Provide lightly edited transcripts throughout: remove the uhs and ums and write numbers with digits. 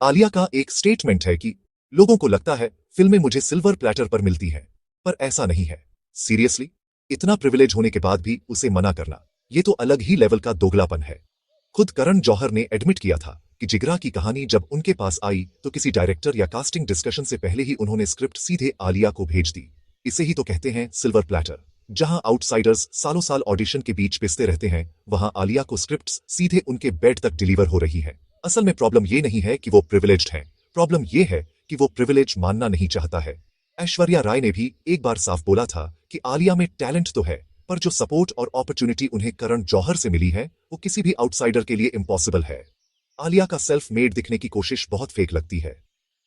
आलिया का एक स्टेटमेंट है कि लोगों को लगता है फिल्में मुझे सिल्वर प्लेटर पर मिलती हैं, पर ऐसा नहीं है। सीरियसली, इतना प्रिविलेज होने के बाद भी उसे मना करना, ये तो अलग ही लेवल का दोगलापन है। खुद करण जौहर ने एडमिट किया था कि जिगरा की कहानी जब उनके पास आई तो किसी डायरेक्टर या कास्टिंग डिस्कशन से पहले ही उन्होंने स्क्रिप्ट सीधे आलिया को भेज दी। इसे ही तो कहते हैं सिल्वर प्लेटर। जहां आउटसाइडर्स सालों साल ऑडिशन के बीच पिसते रहते हैं, वहां आलिया को स्क्रिप्ट्स सीधे उनके बेड तक डिलीवर हो रही है। असल में प्रॉब्लम ये नहीं है कि वो प्रिविलेज्ड हैं, प्रॉब्लम ये है कि वो प्रिविलेज मानना नहीं चाहता है। ऐश्वर्या राय ने भी एक बार साफ बोला था कि आलिया में टैलेंट तो है, पर जो सपोर्ट और अपॉर्चुनिटी उन्हें करण जौहर से मिली है वो किसी भी आउटसाइडर के लिए इम्पॉसिबल है। आलिया का सेल्फ मेड दिखने की कोशिश बहुत फेक लगती है।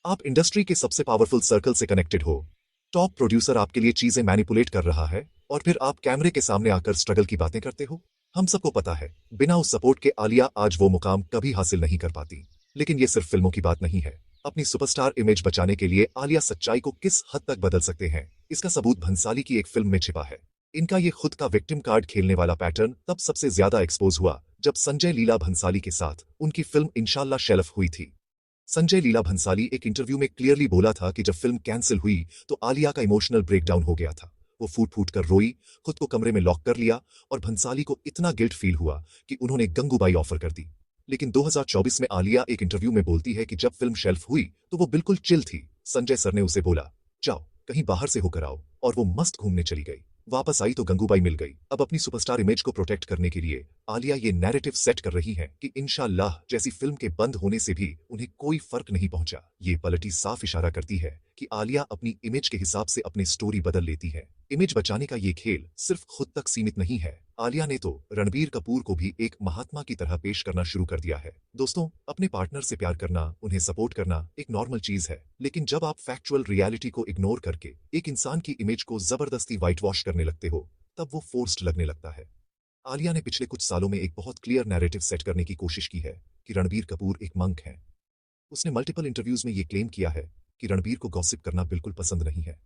आप इंडस्ट्री के सबसे पावरफुल सर्कल से कनेक्टेड हो, टॉप प्रोड्यूसर आपके लिए चीजें मैनिपुलेट कर रहा है, और फिर आप कैमरे के सामने आकर स्ट्रगल की बातें करते हो। हम सबको पता है बिना उस सपोर्ट के आलिया आज वो मुकाम कभी हासिल नहीं कर पाती। लेकिन ये सिर्फ फिल्मों की बात नहीं है। अपनी सुपरस्टार इमेज बचाने के लिए आलिया सच्चाई को किस हद तक बदल सकते हैं, इसका सबूत भंसाली की एक फिल्म में छिपा है। इनका ये खुद का विक्टिम कार्ड खेलने वाला पैटर्न तब सबसे ज्यादा एक्सपोज हुआ जब संजय लीला भंसाली के साथ उनकी फिल्म इंशाल्लाह शेल्फ हुई थी। संजय लीला भंसाली एक इंटरव्यू में क्लियरली बोला था कि जब फिल्म कैंसिल हुई तो आलिया का इमोशनल ब्रेकडाउन हो गया था। वो फूट फूट कर रोई, खुद को कमरे में लॉक कर लिया, और भंसाली को इतना गिल्ट फील हुआ कि उन्होंने गंगूबाई ऑफर कर दी। लेकिन 2024 में आलिया एक इंटरव्यू में बोलती है कि जब फिल्म शेल्फ हुई तो वो बिल्कुल चिल थी। संजय सर ने उसे बोला, जाओ कहीं बाहर से होकर आओ, और वो मस्त घूमने चली गई। वापस आई तो गंगूबाई मिल गई। अब अपनी सुपरस्टार इमेज को प्रोटेक्ट करने के लिए आलिया ये नैरेटिव सेट कर रही है कि इंशाल्लाह जैसी फिल्म के बंद होने से भी उन्हें कोई फर्क नहीं पहुंचा। ये पलटी साफ इशारा करती है कि आलिया अपनी इमेज के हिसाब से अपनी स्टोरी बदल लेती है। इमेज बचाने का ये खेल सिर्फ खुद तक सीमित नहीं है। आलिया ने तो रणबीर कपूर को भी एक महात्मा की तरह पेश करना शुरू कर दिया है। दोस्तों, अपने पार्टनर से प्यार करना, उन्हें सपोर्ट करना एक नॉर्मल चीज है, लेकिन जब आप फैक्चुअल रियलिटी को इग्नोर करके एक इंसान की इमेज को जबरदस्ती व्हाइट वॉश करने लगते हो, तब वो फोर्स्ड लगने लगता है। आलिया ने पिछले कुछ सालों में एक बहुत क्लियर नैरेटिव सेट करने की कोशिश की है कि रणबीर कपूर एक मंक है। उसने मल्टीपल इंटरव्यूज में ये क्लेम किया है कि रणबीर को गॉसिप करना बिल्कुल पसंद नहीं है।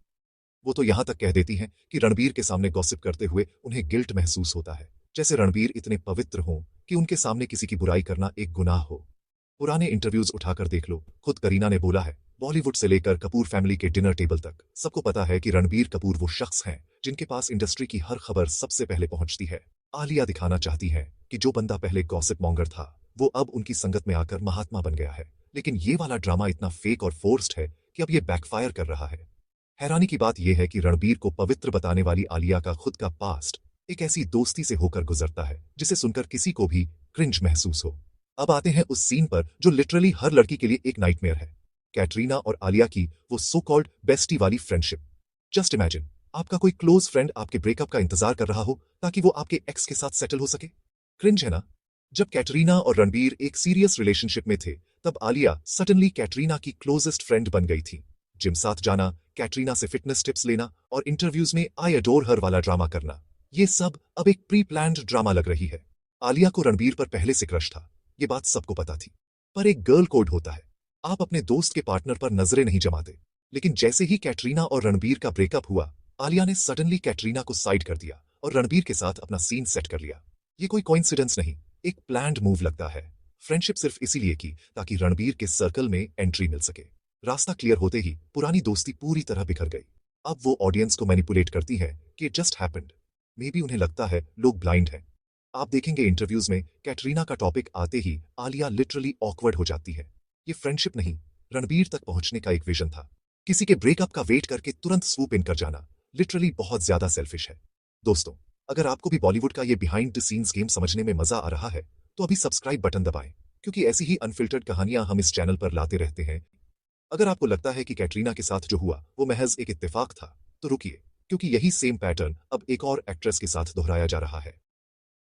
वो तो यहां तक कह देती हैं कि रणबीर के सामने गॉसिप करते हुए उन्हें गिल्ट महसूस होता है, जैसे रणबीर इतने पवित्र हों कि उनके सामने किसी की बुराई करना एक गुनाह हो। पुराने इंटरव्यूज उठाकर देख लो, खुद करीना ने बोला है, बॉलीवुड से लेकर कपूर फैमिली के डिनर टेबल तक सबको पता है कि रणबीर कपूर वो शख्स हैं जिनके पास इंडस्ट्री की हर खबर सबसे पहले पहुंचती है। आलिया दिखाना चाहती है कि जो बंदा पहले गॉसिप मॉन्गर था वो अब उनकी संगत में आकर महात्मा बन गया है। लेकिन ये वाला ड्रामा इतना फेक और फोर्स्ड है कि अब ये बैकफायर कर रहा है। हैरानी की बात यह है कि रणबीर को पवित्र बताने वाली आलिया का खुद का पास्ट एक ऐसी दोस्ती से होकर गुजरता है जिसे सुनकर किसी को भी क्रिंज महसूस हो। अब आते हैं उस सीन पर जो लिटरली हर लड़की के लिए एक नाइटमेयर है, कैटरीना और आलिया की वो सो कॉल्ड बेस्टी वाली फ्रेंडशिप। जस्ट इमेजिन, आपका कोई क्लोज फ्रेंड आपके ब्रेकअप का इंतजार कर रहा हो ताकि वो आपके एक्स के साथ सेटल हो सके। क्रिंज है ना? जब कैटरीना और रणबीर एक सीरियस रिलेशनशिप में थे, तब आलिया सडनली कैटरीना की क्लोजेस्ट फ्रेंड बन गई थी। जिम साथ जाना, कैटरीना से फिटनेस टिप्स लेना और इंटरव्यूज में आई अडोर हर वाला ड्रामा करना, ये सब अब एक प्री प्लान्ड ड्रामा लग रही है। आलिया को रणबीर पर पहले से क्रश था, ये बात सबको पता थी। पर एक गर्ल कोड होता है, आप अपने दोस्त के पार्टनर पर नजरें नहीं जमाते। लेकिन जैसे ही कैटरीना और रणबीर का ब्रेकअप हुआ, आलिया ने सडनली कैटरीना को साइड कर दिया और रणबीर के साथ अपना सीन सेट कर लिया। ये कोई कोइंसिडेंस नहीं, एक प्लान्ड मूव लगता है। फ्रेंडशिप सिर्फ इसीलिए की ताकि रणबीर के सर्कल में एंट्री मिल सके। रास्ता क्लियर होते ही पुरानी दोस्ती पूरी तरह बिखर गई। अब वो ऑडियंस को मैनिपुलेट करती है कि it just happened. May be उन्हें लगता है लोग ब्लाइंड हैं। आप देखेंगे इंटरव्यूज में कैटरीना का टॉपिक आते ही आलिया लिटरली ऑकवर्ड हो जाती है। ये फ्रेंडशिप नहीं, रणबीर तक पहुंचने का एक विजन था। किसी के ब्रेकअप का वेट करके तुरंत स्वूप इन कर जाना लिटरली बहुत ज्यादा सेल्फिश है। दोस्तों, अगर आपको भी बॉलीवुड का ये बिहाइंड द सीन्स गेम समझने में मजा आ रहा है तो अभी सब्सक्राइब बटन दबाएं, क्योंकि ऐसी ही अनफिल्टर्ड कहानियां हम इस चैनल पर लाते रहते हैं। अगर आपको लगता है कि कैटरीना के साथ जो हुआ वो महज एक इत्तेफाक था, तो रुकिए, क्योंकि यही सेम पैटर्न अब एक और एक्ट्रेस के साथ दोहराया जा रहा है।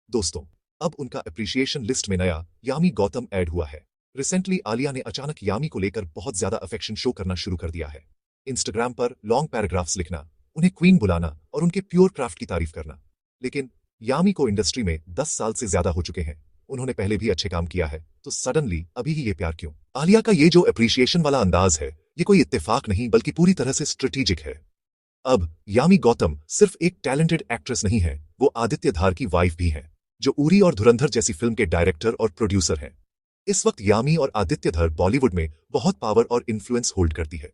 दोस्तों, अब उनका अप्रिशिएशन लिस्ट में नया यामी गौतम ऐड हुआ है। रिसेंटली आलिया ने अचानक यामी को लेकर बहुत ज्यादा अफेक्शन शो करना शुरू कर दिया है। इंस्टाग्राम पर लॉन्ग पैराग्राफ्स लिखना, उन्हें क्वीन बुलाना और उनके प्योर क्राफ्ट की तारीफ करना। लेकिन यामी को इंडस्ट्री में 10 साल से ज्यादा हो चुके हैं, उन्होंने पहले भी अच्छे काम किया है, तो सडनली अभी ही ये प्यार क्यों? आलिया का ये जो अप्रिशिएशन वाला अंदाज है, ये कोई इत्तेफाक नहीं बल्कि पूरी तरह से स्ट्रेटेजिक है। अब यामी गौतम सिर्फ एक टैलेंटेड एक्ट्रेस नहीं है, वो आदित्य धार की वाइफ भी है, जो उरी और धुरंधर जैसी फिल्म के डायरेक्टर और प्रोड्यूसर हैं। इस वक्त यामी और आदित्य धर बॉलीवुड में बहुत पावर और इन्फ्लुएंस होल्ड करती है।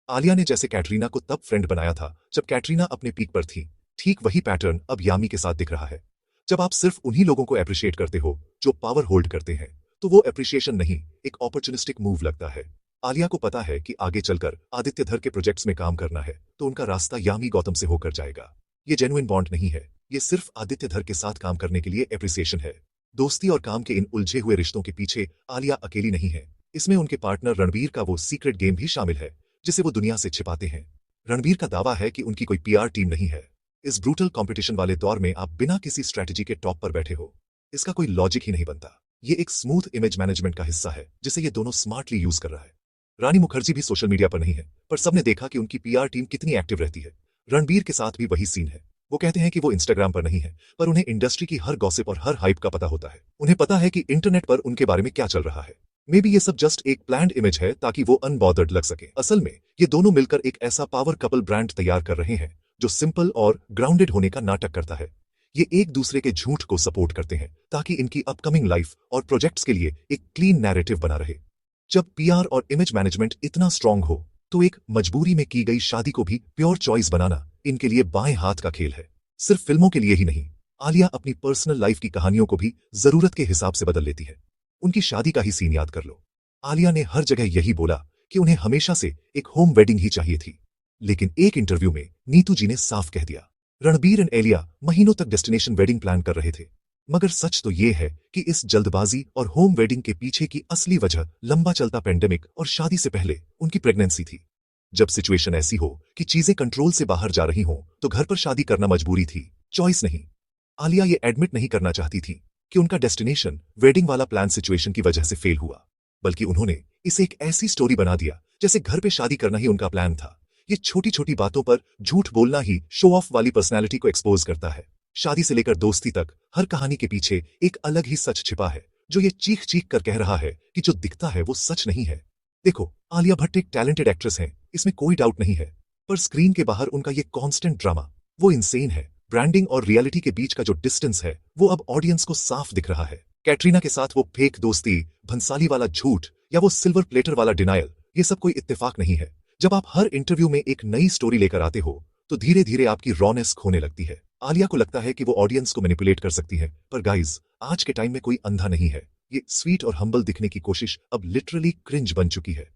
आलिया ने जैसे कैटरीना को तब फ्रेंड बनाया था जब कैटरीना अपने पीक पर थी, ठीक वही पैटर्न अब यामी के साथ दिख रहा है। जब आप सिर्फ उन्हीं लोगों को अप्रिशिएट करते हो जो पावर होल्ड करते हैं, तो वो अप्रिशिएशन नहीं, एक अपॉर्चुनिस्टिक मूव लगता है। आलिया को पता है कि आगे चलकर आदित्य धर के प्रोजेक्ट्स में काम करना है, तो उनका रास्ता यामी गौतम से होकर जाएगा। ये जेन्युइन बॉन्ड नहीं है, ये सिर्फ आदित्य धर के साथ काम करने के लिए एप्रिसिएशन है। दोस्ती और काम के इन उलझे हुए रिश्तों के पीछे आलिया अकेली नहीं है। इसमें उनके पार्टनर रणबीर का वो सीक्रेट गेम भी शामिल है जिसे वो दुनिया से छिपाते हैं। रणबीर का दावा है कि उनकी कोई पीआर टीम नहीं है। इस ब्रूटल कंपटीशन वाले दौर में आप बिना किसी स्ट्रैटेजी के टॉप पर बैठे हो, इसका कोई लॉजिक ही नहीं बनता। ये एक स्मूथ इमेज मैनेजमेंट का हिस्सा है जिसे ये दोनों स्मार्टली यूज कर रहा है। रानी मुखर्जी भी सोशल मीडिया पर नहीं है, पर सबने देखा कि उनकी पीआर टीम कितनी एक्टिव रहती है। रणबीर के साथ भी वही सीन है। वो कहते हैं कि वो इंस्टाग्राम पर नहीं है, पर उन्हें इंडस्ट्री की हर गॉसिप और हर हाइप का पता होता है। उन्हें पता है कि इंटरनेट पर उनके बारे में क्या चल रहा है। मे बी ये सब जस्ट एक प्लान्ड इमेज है ताकि वो अनबॉदर्ड लग सके। असल में ये दोनों मिलकर एक ऐसा पावर कपल ब्रांड तैयार कर रहे हैं जो सिंपल और ग्राउंडेड होने का नाटक करता है। ये एक दूसरे के झूठ को सपोर्ट करते हैं ताकि इनकी अपकमिंग लाइफ और प्रोजेक्ट्स के लिए एक क्लीन नैरेटिव बना रहे। जब पीआर और इमेज मैनेजमेंट इतना स्ट्रांग हो, तो एक मजबूरी में की गई शादी को भी प्योर चॉइस बनाना इनके लिए बाएं हाथ का खेल है। सिर्फ फिल्मों के लिए ही नहीं, आलिया अपनी पर्सनल लाइफ की कहानियों को भी जरूरत के हिसाब से बदल लेती है। उनकी शादी का ही सीन याद कर लो। आलिया ने हर जगह यही बोला कि उन्हें हमेशा से एक होम वेडिंग ही चाहिए थी, लेकिन एक इंटरव्यू में नीतू जी ने साफ कह दिया, रणबीर एंड एलिया महीनों तक डेस्टिनेशन वेडिंग प्लान कर रहे थे। मगर सच तो ये है कि इस जल्दबाजी और होम वेडिंग के पीछे की असली वजह लंबा चलता पेंडेमिक और शादी से पहले उनकी प्रेगनेंसी थी। जब सिचुएशन ऐसी हो कि चीजें कंट्रोल से बाहर जा रही हो, तो घर पर शादी करना मजबूरी थी, चॉइस नहीं। आलिया ये एडमिट नहीं करना चाहती थी कि उनका डेस्टिनेशन वेडिंग वाला प्लान सिचुएशन की वजह से फेल हुआ, बल्कि उन्होंने इसे एक ऐसी स्टोरी बना दिया जैसे घर पे शादी करना ही उनका प्लान था। ये छोटी छोटी बातों पर झूठ बोलना ही शो ऑफ वाली पर्सनैलिटी को एक्सपोज करता है। शादी से लेकर दोस्ती तक हर कहानी के पीछे एक अलग ही सच छिपा है, जो ये चीख चीख कर कह रहा है कि जो दिखता है वो सच नहीं है। देखो, आलिया भट्ट एक टैलेंटेड एक्ट्रेस है, इसमें कोई डाउट नहीं है, पर स्क्रीन के बाहर उनका ये कांस्टेंट ड्रामा, वो इनसेन है। ब्रांडिंग और रियलिटी के बीच का जो डिस्टेंस है, वो अब ऑडियंस को साफ दिख रहा है। कैटरीना के साथ वो फेक दोस्ती, भंसाली वाला झूठ या वो सिल्वर प्लेटर वाला डिनायल, ये सब कोई इत्तेफाक नहीं है। जब आप हर इंटरव्यू में एक नई स्टोरी लेकर आते हो, तो धीरे धीरे आपकी रॉनेस खोने लगती है। आलिया को लगता है कि वो ऑडियंस को मैनिपुलेट कर सकती है, पर गाइज, आज के टाइम में कोई अंधा नहीं है। ये स्वीट और हम्बल दिखने की कोशिश अब लिटरली क्रिंज बन चुकी है।